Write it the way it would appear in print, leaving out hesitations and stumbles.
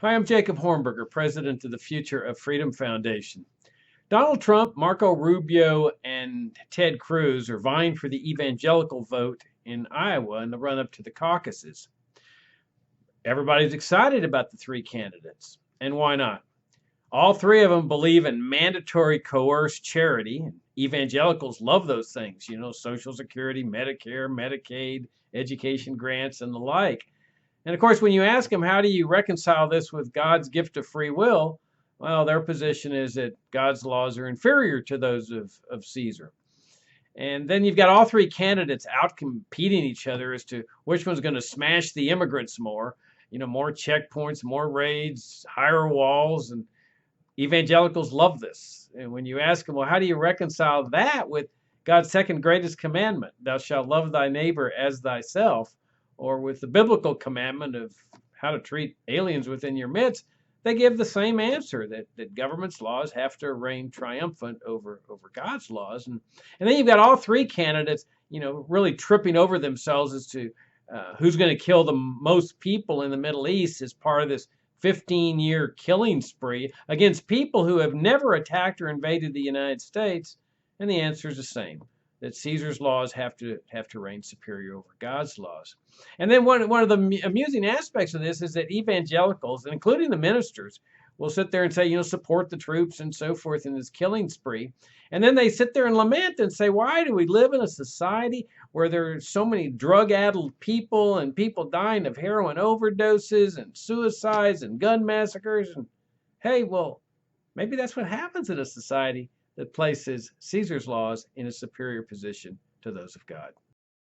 Hi, I'm Jacob Hornberger, president of the Future of Freedom Foundation. Donald Trump, Marco Rubio, and Ted Cruz are vying for the evangelical vote in Iowa in the run up to the caucuses. Everybody's excited about the three candidates, and why not? All three of them believe in mandatory coerced charity. And evangelicals love those things, Social Security, Medicare, Medicaid, education grants, and the like. And of course, when you ask them, how do you reconcile this with God's gift of free will? Well, their position is that God's laws are inferior to those of Caesar. And then you've got all three candidates out competing each other as to which one's going to smash the immigrants more. More checkpoints, more raids, higher walls. And evangelicals love this. And when you ask them, well, how do you reconcile that with God's second greatest commandment, thou shalt love thy neighbor as thyself, or with the biblical commandment of how to treat aliens within your midst, they give the same answer that government's laws have to reign triumphant over God's laws. And then you've got all three candidates, really tripping over themselves as to who's going to kill the most people in the Middle East as part of this 15-year killing spree against people who have never attacked or invaded the United States. And the answer is the same, that Caesar's laws have to reign superior over God's laws. And then one of the amusing aspects of this is that evangelicals, including the ministers, will sit there and say, support the troops and so forth in this killing spree. And then they sit there and lament and say, why do we live in a society where there are so many drug-addled people and people dying of heroin overdoses and suicides and gun massacres? And hey, well, maybe that's what happens in a society that places Caesar's laws in a superior position to those of God.